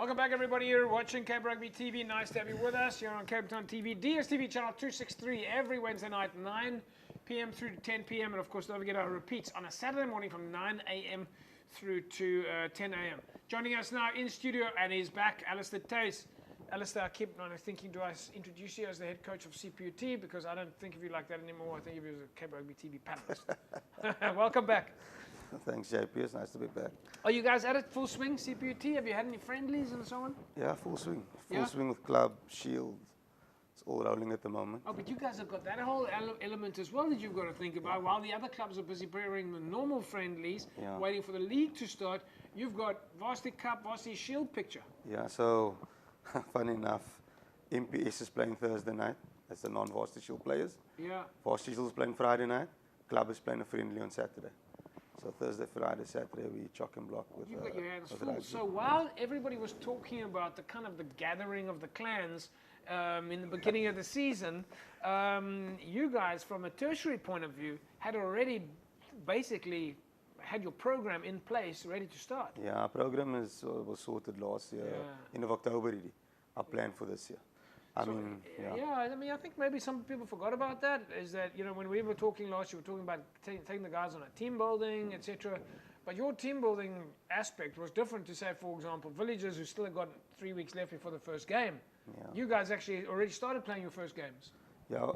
Welcome back, everybody. Here watching Cape Rugby TV. Nice to have you with us. You're on Cape Town TV, DSTV channel 263 every Wednesday night, 9 p.m. through to 10 p.m. And of course, don't forget our repeats on a Saturday morning from 9 a.m. through to 10 a.m. Joining us now in studio, and he's back, Alistair Tace. Alistair, I keep on thinking, do I introduce you as the head coach of CPUT? Because I don't think of you like that anymore. I think of you as a Cape Rugby TV panelist. Welcome back. Thanks, JP. It's nice to be back. Are you guys at it full swing, CPUT? Have you had any friendlies and so on? Yeah, full swing. Full swing with club, shield. It's all rolling at the moment. Oh, but you guys have got that whole element as well that you've got to think about. While the other clubs are busy preparing the normal friendlies, waiting for the league to start, you've got Varsity Cup, Varsity Shield picture. Yeah, so funny enough, MPS is playing Thursday night. That's the non-Varsity Shield players. Yeah. Varsity Shield is playing Friday night. Club is playing a friendly on Saturday. So Thursday, Friday, Saturday, we chock and block with. You've got your hands full. Rugby. So while everybody was talking about the kind of the gathering of the clans in the beginning of the season, you guys, from a tertiary point of view, had already basically had your program in place, ready to start. Yeah, our program was sorted last year, end of October already. Our plan for this year. I mean, I think maybe some people forgot about that. Is that, you know, when we were talking last year, we were talking about taking the guys on a team building, etc. But your team building aspect was different to, say, for example, Villagers, who still got 3 weeks left before the first game. Yeah. You guys actually already started playing your first games. Yeah.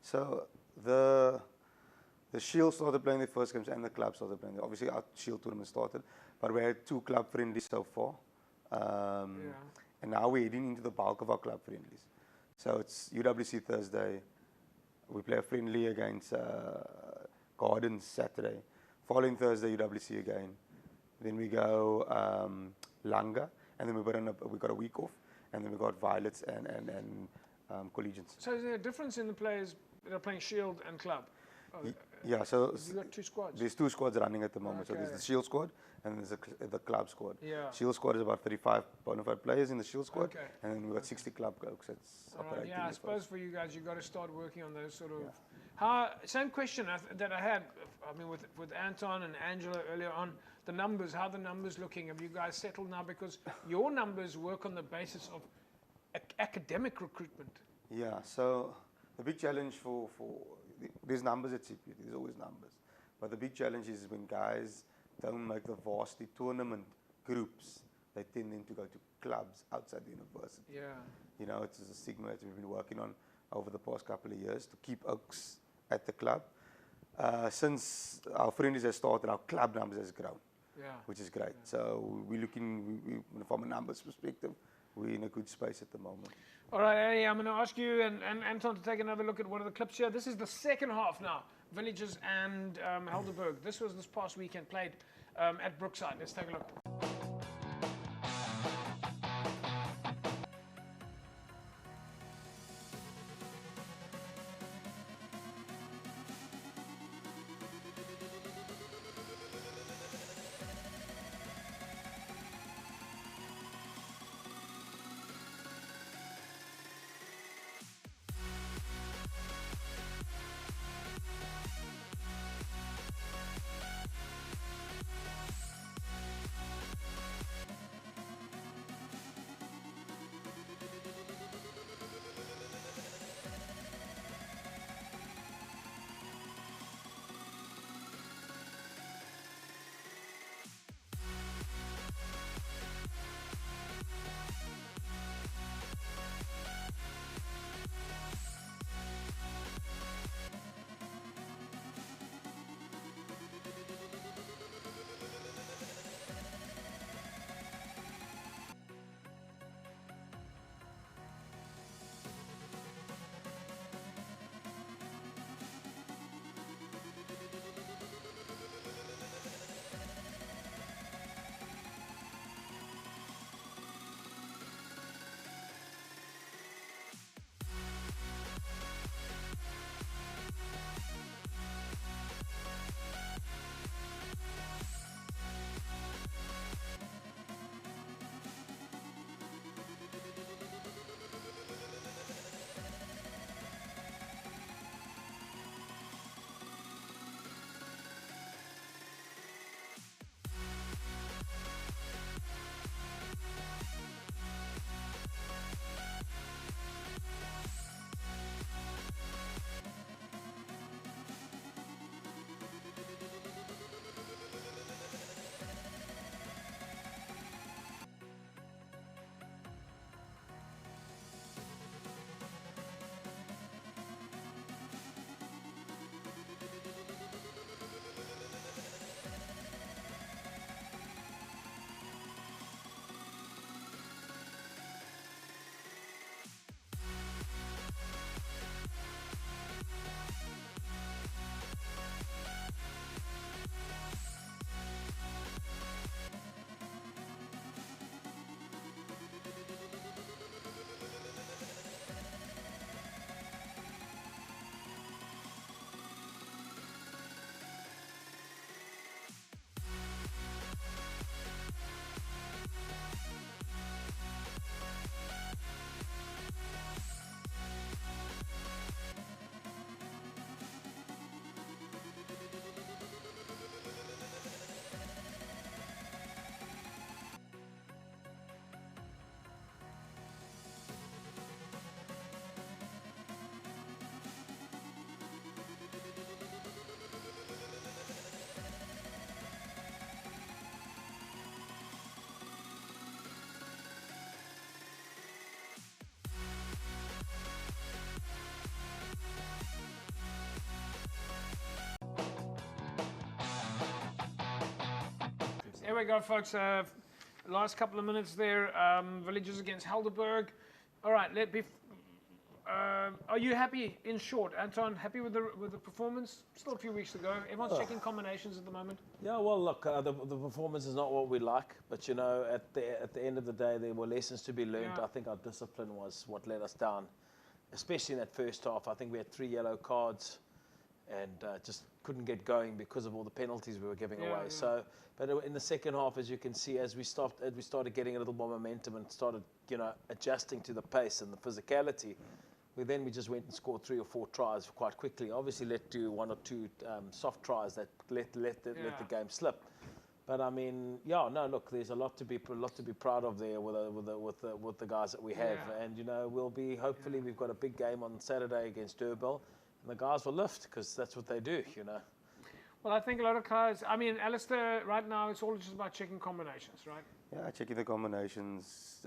So the Shield started playing the first games and the club started playing. Obviously, our Shield tournament started, but we had 2 club friendlies so far. And now we're heading into the bulk of our club friendlies. So it's UWC Thursday. We play a friendly against Gardens Saturday. Following Thursday, UWC again. Then we go Langa, and then we got a week off, and then we got Violets and Collegians. So is there a difference in the players that are playing Shield and club? Yeah, so you've got 2 squads. There's 2 squads running at the moment. Okay. So there's the Shield squad and there's the club squad. Yeah. Shield squad is about 35 bona fide players in the Shield squad, and then we've got 60 club folks that's operating. Yeah, I suppose for you guys, you've got to start working on those sort of. Same question that I had. I mean, with Anton and Angela earlier on, the numbers. How are the numbers looking? Have you guys settled now? Because your numbers work on the basis of academic recruitment. Yeah. So the big challenge for there's numbers at CPUT. There's always numbers, but the big challenge is when guys don't make the varsity tournament groups, they tend then to go to clubs outside the university. Yeah. You know, it's a stigma that we've been working on over the past couple of years to keep Oaks at the club. Since our friendlies have started, our club numbers has grown, which is great. So we're looking, from a numbers perspective, we're in a good space at the moment. All right, Eddie, I'm going to ask you and Anton to take another look at one of the clips here. This is the second half now, Villagers and Helderburg. This was this past weekend, played at Brookside. Let's take a look. we go, folks. Last couple of minutes there. Villagers against Helderburg. All right, are you happy, in short, Anton, happy with the performance? Still a few weeks to go. Everyone's checking combinations at the moment. Yeah, well, look, the performance is not what we like, but, you know, at the end of the day, there were lessons to be learned. Yeah. I think our discipline was what let us down, especially in that first half. I think we had 3 yellow cards and just couldn't get going because of all the penalties we were giving away. Yeah. So, but in the second half, as you can see, as we started getting a little more momentum and started, you know, adjusting to the pace and the physicality, we just went and scored 3 or 4 tries quite quickly. Obviously, let do 1 or 2 soft tries that let the game slip. But I mean, yeah, no, look, there's a lot to be proud of there with the guys that we have, and you know, hopefully we've got a big game on Saturday against Durban, and the guys will lift because that's what they do, you know. Well, I think a lot of guys. I mean, Alistair, right now it's all just about checking combinations, right? Yeah, checking the combinations,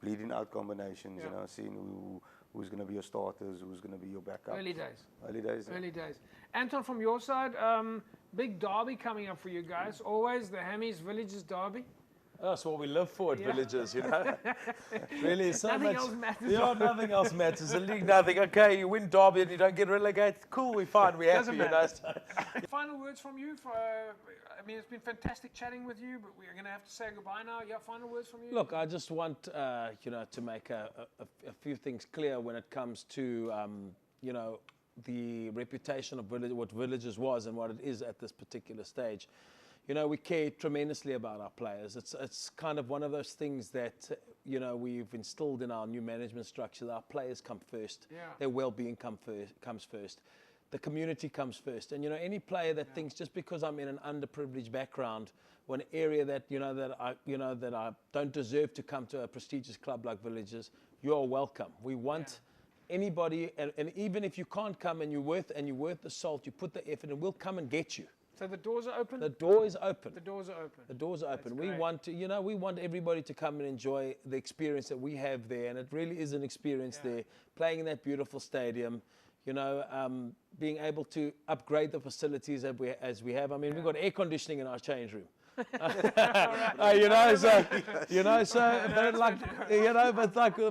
bleeding out combinations. You know, seeing who's going to be your starters, who's going to be your backup. Early days. Early days. Yeah. Early days. Anton, from your side, big derby coming up for you guys. Always the Hammies Villagers derby. That's what we live for at Villagers, you know. Really, so Nothing much. else matters. Yeah, nothing else matters. The league, nothing. Okay, you win derby and you don't get relegated. Cool, we're fine. We're happy, you know. Final words from you. I mean, it's been fantastic chatting with you, but we're going to have to say goodbye now. Yeah, final words from you. Look, I just want you know, to make a few things clear when it comes to you know, the reputation of what Villagers was and what it is at this particular stage. You know, we care tremendously about our players. It's kind of one of those things that, you know, we've instilled in our new management structure. That our players come first. Yeah. Their well-being comes first. The community comes first. And, you know, any player that thinks just because I'm in an underprivileged background or an area that, that I don't deserve to come to a prestigious club like Villagers, you're welcome. We want anybody, and even if you can't come and you're worth the salt, you put the effort, and we'll come and get you. So the doors are open? The door is open. The doors are open. The doors are open. That's We want to, you know, we want everybody to come and enjoy the experience that we have there, and it really is an experience there, playing in that beautiful stadium, you know, being able to upgrade the facilities as we have. I mean, we've got air conditioning in our change room. You know,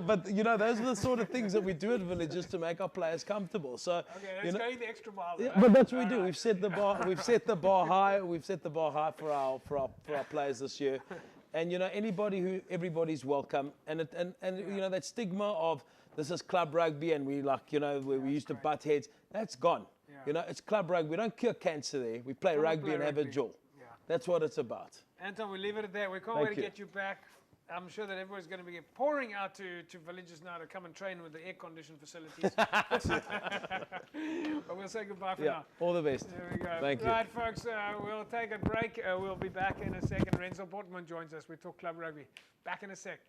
but you know, those are the sort of things that we do at Villagers to make our players comfortable. So, let's go the extra mile. Yeah, but that's what we do. We've set the bar. We've set the bar high. We've set the bar high for our players this year. And you know, everybody's welcome. And you know, that stigma of this is club rugby and we we used to butt heads. That's gone. Yeah. You know, it's club rugby. We don't cure cancer there. We play rugby and have a jol. That's what it's about. Anton, we'll leave it at that. We can't wait to get you back. I'm sure that everyone's going to be pouring out to Villagers now to come and train with the air-conditioned facilities. But we'll say goodbye for now. All the best. There we go. Thank you. Right, folks, we'll take a break. We'll be back in a second. Renzo Portman joins us. We talk club rugby. Back in a sec.